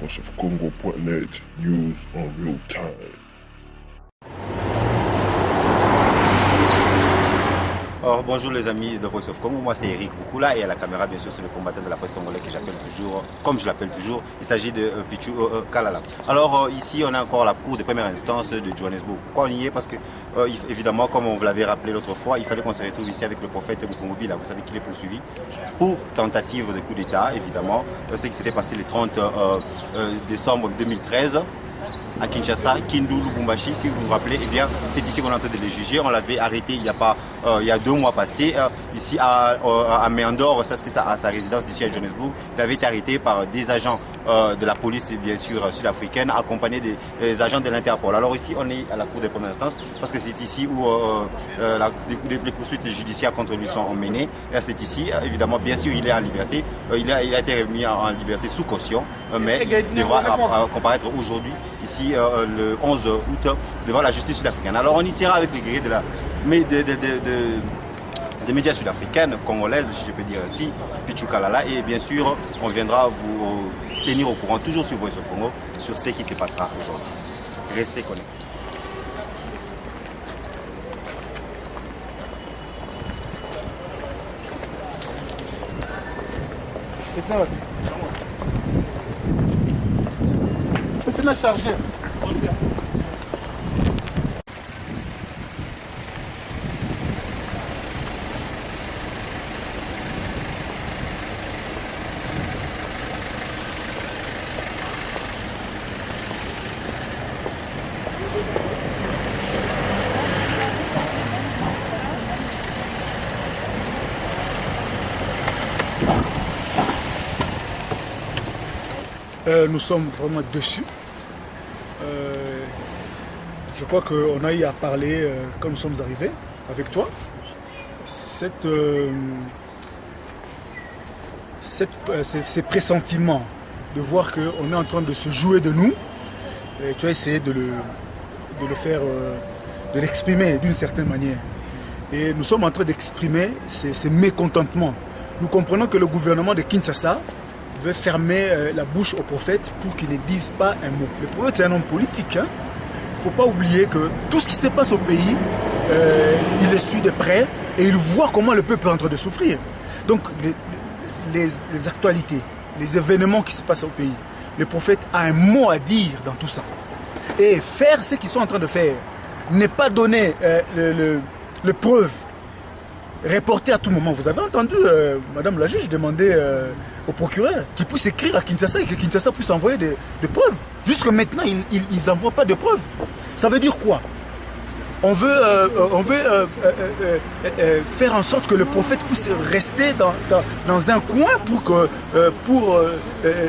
voiceofcongo.net, news en real time. Alors, bonjour les amis de Voice of Congo, moi c'est Eric Boukoula et à la caméra bien sûr c'est le combattant de la presse congolais que j'appelle toujours, comme je l'appelle toujours, il s'agit de Pichu Kalala. Alors ici on a encore la cour de première instance de Johannesburg. Pourquoi on y est? Parce que évidemment comme on vous l'avait rappelé l'autre fois, il fallait qu'on se retrouve ici avec le prophète Bukongo Bila. Vous savez qu'il est poursuivi pour tentative de coup d'état évidemment. Ce qui s'était passé le 30 décembre 2013. À Kinshasa, Kindu Lubumbashi, si vous vous rappelez, eh bien, c'est ici qu'on est en train de les juger. On l'avait arrêté il y a 2 mois passés, ici à Méandor, ça c'était à sa résidence d'ici à Johannesburg. Il avait été arrêté par des agents de la police, bien sûr, sud-africaine, accompagnés des agents de l'Interpol. Alors ici, on est à la cour de première instance, parce que c'est ici où les poursuites judiciaires contre lui sont menées. C'est ici, évidemment, bien sûr, il est en liberté. Il a été remis en liberté sous caution, mais il devra comparaître aujourd'hui, ici, le 11 août, devant la justice sud-africaine. Alors on y sera avec les grilles des médias sud-africaines, congolaises, si je peux dire ainsi, Pichu Kalala, et bien sûr, on viendra vous tenir au courant, toujours sur Voice of Congo, sur ce qui se passera aujourd'hui. Restez connectés. C'est la chargée. Nous sommes vraiment dessus. Je crois qu'on a eu à parler quand nous sommes arrivés avec toi. Ces pressentiments de voir qu'on est en train de se jouer de nous, et tu as essayé de le faire, de l'exprimer d'une certaine manière. Et nous sommes en train d'exprimer ces mécontentements. Nous comprenons que le gouvernement de Kinshasa veut fermer la bouche au prophète pour qu'il ne dise pas un mot. Le prophète c'est un homme politique. Il ne faut pas oublier que tout ce qui se passe au pays, il le suit de près et il voit comment le peuple est en train de souffrir. Donc les actualités, les événements qui se passent au pays, le prophète a un mot à dire dans tout ça. Et faire ce qu'ils sont en train de faire, n'est pas donner le preuve, reporter à tout moment. Vous avez entendu Madame la juge demander au procureur qu'il puisse écrire à Kinshasa et que Kinshasa puisse envoyer des preuves. Jusque maintenant, ils n'envoient pas de preuves. Ça veut dire quoi? On veut faire en sorte que le prophète puisse rester dans un coin pour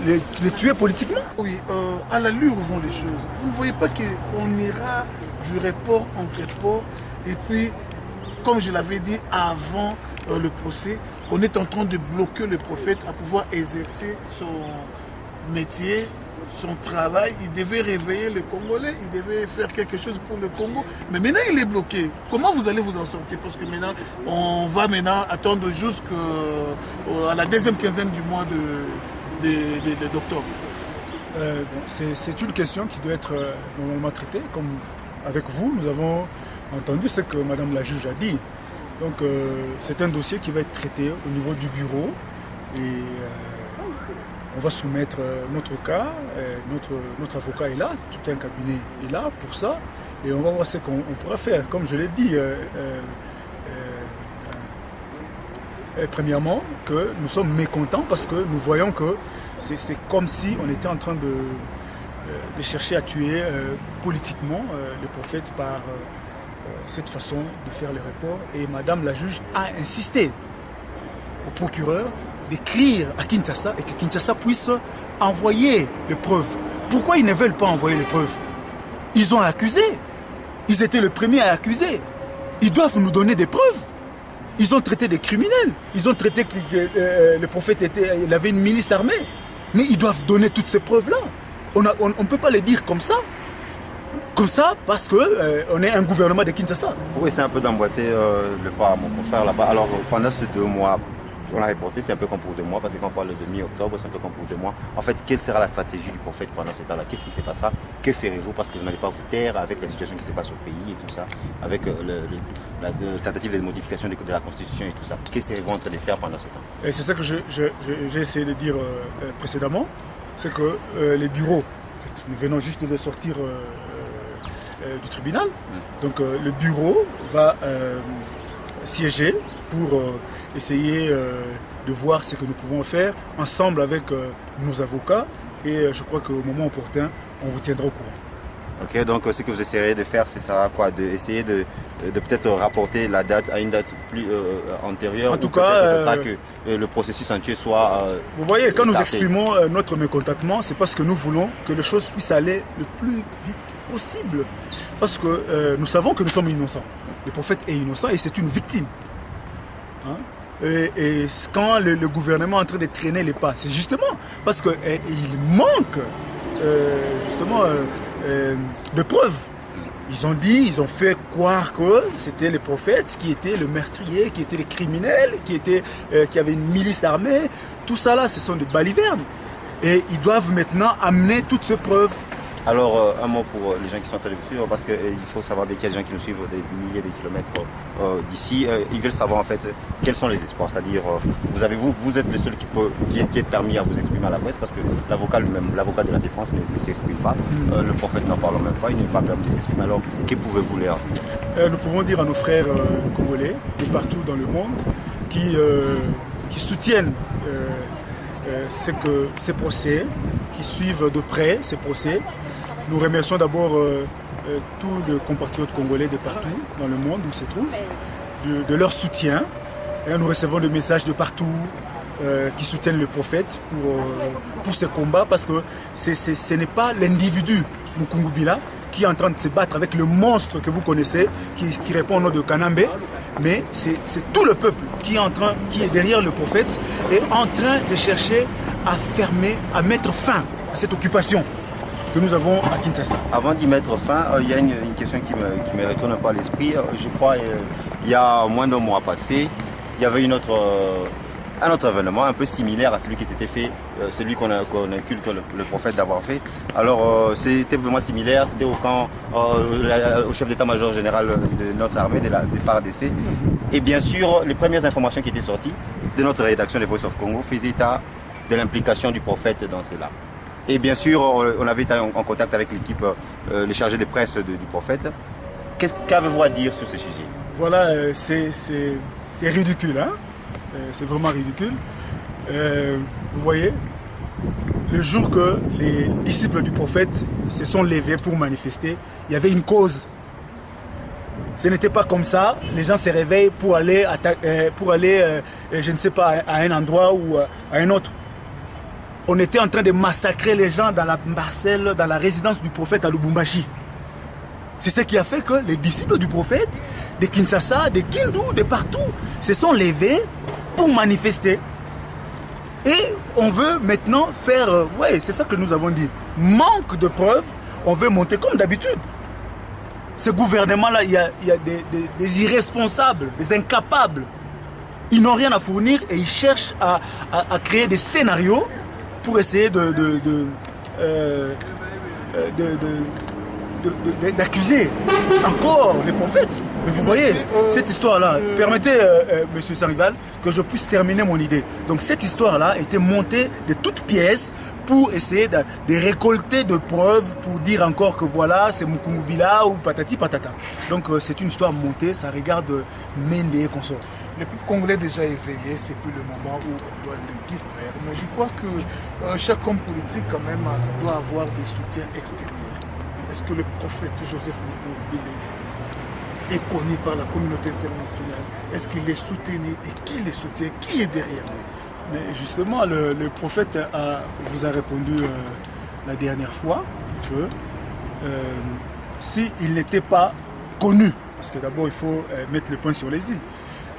les tuer politiquement. Oui, à l'allure où vont les choses, vous ne voyez pas qu'on ira du report en report et puis, comme je l'avais dit avant le procès, on est en train de bloquer le prophète à pouvoir exercer son métier, son travail. Il devait réveiller le Congolais, il devait faire quelque chose pour le Congo. Mais maintenant, il est bloqué. Comment vous allez vous en sortir? Parce que maintenant, on va maintenant attendre jusqu'à la deuxième quinzaine du mois d'octobre. C'est une question qui doit être normalement traitée. Comme avec vous, nous avons entendu ce que Madame la juge a dit. Donc c'est un dossier qui va être traité au niveau du bureau et on va soumettre notre cas, notre avocat est là, tout un cabinet est là pour ça et on va voir ce qu'on pourra faire. Comme je l'ai dit, premièrement, que nous sommes mécontents parce que nous voyons que c'est comme si on était en train de chercher à tuer politiquement le prophète par cette façon de faire le report. Et Madame la juge a insisté au procureur d'écrire à Kinshasa et que Kinshasa puisse envoyer les preuves. Pourquoi ils ne veulent pas envoyer les preuves? Ils ont accusé. Ils étaient les premiers à accuser. Ils doivent nous donner des preuves. Ils ont traité des criminels. Ils ont traité que le prophète il avait une milice armée. Mais ils doivent donner toutes ces preuves-là. On ne peut pas les dire comme ça. Comme ça, parce qu'on est un gouvernement de Kinshasa. Oui, c'est un peu d'emboîter le pas à mon confrère là-bas. Alors, pendant ces 2 mois, on l'a reporté, c'est un peu comme pour 2 mois, parce que quand on parle de mi-octobre, c'est un peu comme pour 2 mois. En fait, quelle sera la stratégie du prophète pendant ce temps-là? Qu'est-ce qui se passera? Que ferez-vous? Parce que vous n'allez pas vous taire avec la situation qui se passe au pays et tout ça, avec la tentative de modification de la Constitution et tout ça. Qu'est-ce qu'ils vont en train de faire pendant ce temps? Et c'est ça que j'ai essayé de dire précédemment, c'est que les bureaux, en fait, nous venons juste de sortir du tribunal, donc le bureau va siéger pour essayer de voir ce que nous pouvons faire ensemble avec nos avocats et je crois qu'au moment opportun, on vous tiendra au courant. Ok, donc ce que vous essayerez de faire, c'est ça quoi? D'essayer de peut-être rapporter la date à une date plus antérieure. En tout cas, ce sera que le processus entier soit. Vous voyez, quand nous écarté. exprimons notre mécontentement, c'est parce que nous voulons que les choses puissent aller le plus vite possible. Parce que nous savons que nous sommes innocents. Le prophète est innocent et c'est une victime. Hein? Et quand le gouvernement est en train de traîner les pas, c'est justement parce qu'il manque justement de preuves. Ils ont fait croire que c'était les prophètes qui étaient le meurtrier, qui étaient les criminels, qui avaient une milice armée. Tout ça là, ce sont des balivernes. Et ils doivent maintenant amener toutes ces preuves. Alors, un mot pour les gens qui sont en train de vous suivre, parce qu'il faut savoir qu'il y a des gens qui nous suivent des milliers de kilomètres d'ici. Ils veulent savoir en fait quels sont les espoirs. C'est-à-dire, vous êtes le seul qui est permis à vous exprimer à la presse, parce que l'avocat lui-même, l'avocat de la défense ne s'exprime pas. Le prophète n'en parle même pas, il n'est pas permis de s'exprimer. Alors, que pouvez-vous leur dire? Nous pouvons dire à nos frères congolais, de partout dans le monde, qui soutiennent ces procès, qui suivent de près ces procès. Nous remercions d'abord tous les compatriotes congolais de partout dans le monde où ils se trouvent, de leur soutien. Et nous recevons des messages de partout qui soutiennent le prophète pour ce combat, parce que ce n'est pas l'individu Mukungubila qui est en train de se battre avec le monstre que vous connaissez, qui répond au nom de Kanambe, mais c'est tout le peuple qui est derrière le prophète et en train de chercher à mettre fin à cette occupation que nous avons à Kinshasa. Avant d'y mettre fin, il y a une question qui me retourne un peu à l'esprit. Je crois il y a moins d'un mois passé, il y avait un autre événement un peu similaire à celui qui s'était fait, celui qu'on inculte le prophète d'avoir fait. Alors c'était vraiment similaire, c'était au camp, au chef d'état-major général de notre armée, des FARDC. Et bien sûr, les premières informations qui étaient sorties de notre rédaction de Voice of Congo faisaient état de l'implication du prophète dans cela. Et bien sûr, on avait été en contact avec l'équipe, les chargés de presse du prophète. Qu'avez-vous à dire sur ce sujet? Voilà, c'est ridicule, hein? C'est vraiment ridicule. Vous voyez, le jour que les disciples du prophète se sont levés pour manifester, il y avait une cause. Ce n'était pas comme ça, les gens se réveillent pour aller, je ne sais pas, à un endroit ou à un autre. On était en train de massacrer les gens dans la parcelle, dans la résidence du prophète à Lubumbashi. C'est ce qui a fait que les disciples du prophète, de Kinshasa, de Kindu, de partout, se sont levés pour manifester. Et on veut maintenant faire, c'est ça que nous avons dit, manque de preuves, on veut monter comme d'habitude. Ce gouvernement-là, il y a des irresponsables, des incapables. Ils n'ont rien à fournir et ils cherchent à créer des scénarios pour essayer d'accuser encore les prophètes. Mais vous voyez, cette histoire-là, permettez, monsieur Sarival, que je puisse terminer mon idée. Donc cette histoire-là était montée de toutes pièces pour essayer de récolter de preuves, pour dire encore que voilà, c'est Mukungubila ou patati patata. Donc c'est une histoire montée, ça regarde Mende et consorts. Le peuple congolais est déjà éveillé, c'est plus le moment où on doit le distraire. Mais je crois que chaque homme politique quand même doit avoir des soutiens extérieurs. Est-ce que le prophète Joseph Mukungubila est connu par la communauté internationale? Est-ce qu'il est soutenu et qui les soutient? Qui est derrière lui? Mais justement, le prophète vous a répondu la dernière fois que s'il n'était pas connu, parce que d'abord il faut mettre le point sur les i,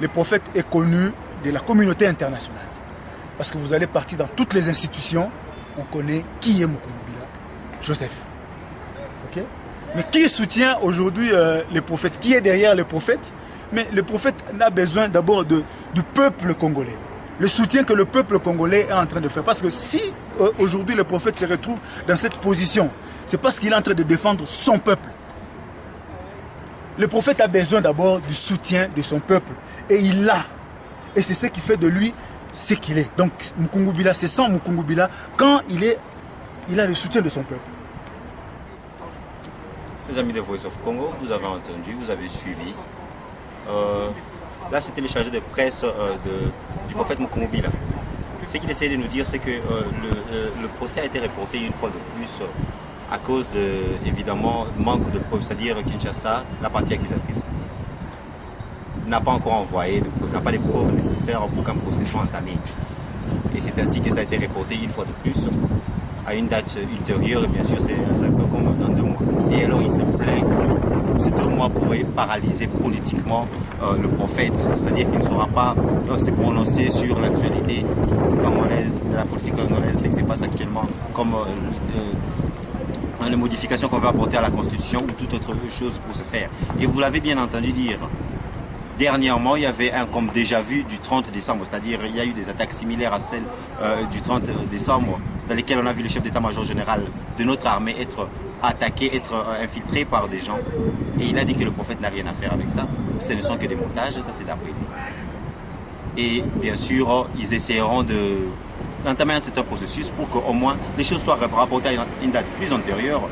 le prophète est connu de la communauté internationale. Parce que vous allez partir dans toutes les institutions, on connaît qui est Mukungubila, Joseph. Okay? Mais qui soutient aujourd'hui le prophète? Qui est derrière le prophète? Mais le prophète a besoin d'abord du peuple congolais. le soutien que le peuple congolais est en train de faire. Parce que si aujourd'hui le prophète se retrouve dans cette position, c'est parce qu'il est en train de défendre son peuple. Le prophète a besoin d'abord du soutien de son peuple. Et il l'a. Et c'est ce qui fait de lui ce qu'il est. Donc Mukungubila, c'est sans Mukungubila quand il a le soutien de son peuple. Les amis de Voice of Congo, vous avez entendu, vous avez suivi. Là, c'était le chargé de presse du prophète Mukungubila. Ce qu'il essayait de nous dire, c'est que le procès a été reporté une fois de plus à cause de, évidemment, manque de preuves, c'est-à-dire Kinshasa, la partie accusatrice, n'a pas encore envoyé de preuves, n'a pas les preuves nécessaires pour qu'un procès soit entamé. Et c'est ainsi que ça a été reporté une fois de plus, à une date ultérieure, et bien sûr, c'est un peu comme dans 2 mois. Et alors, il se plaint que ces 2 mois pourraient paralyser politiquement le prophète, c'est-à-dire qu'il ne saura pas se prononcer sur l'actualité congolaise, la politique congolaise, ce qui se passe actuellement, comme les modifications qu'on veut apporter à la Constitution ou toute autre chose pour se faire. Et vous l'avez bien entendu dire, dernièrement, il y avait un comme déjà vu du 30 décembre, c'est-à-dire il y a eu des attaques similaires à celles du 30 décembre, dans lesquelles on a vu le chef d'état-major général de notre armée être attaqué, être infiltré par des gens. Et il a dit que le prophète n'a rien à faire avec ça. Ce ne sont que des montages, ça c'est d'après lui. Et bien sûr, ils essaieront d'entamer un certain processus pour qu'au moins les choses soient rapportées à une date plus antérieure,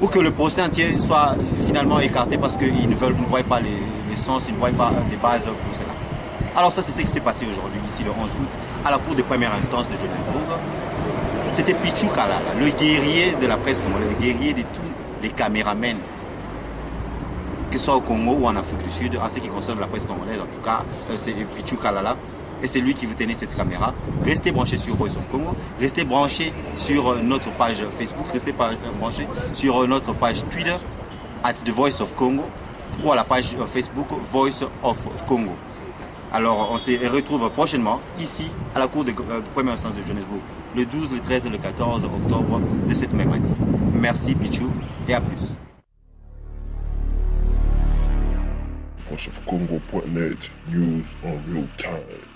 ou que le procès entier soit finalement écarté parce qu'ils ne voient pas les sens, ils ne voient pas des bases pour cela. Alors ça, c'est ce qui s'est passé aujourd'hui, ici le 11 août, à la cour de première instance de Johannesburg. C'était Pichu Kalala, le guerrier de la presse congolaise, le guerrier de tous les caméramens, que ce soit au Congo ou en Afrique du Sud, en ce qui concerne la presse congolaise, en tout cas, c'est Pichu Kalala. Et c'est lui qui vous tenait cette caméra. Restez branchés sur Voice of Congo, restez branchés sur notre page Facebook, restez branchés sur notre page Twitter, @The Voice of Congo, ou à la page Facebook Voice of Congo. Alors on se retrouve prochainement ici à la cour de première instance de Johannesburg, le 12, le 13 et le 14 octobre de cette même année. Merci Pichu et à plus. VoiceOfCongo.net, news on real time.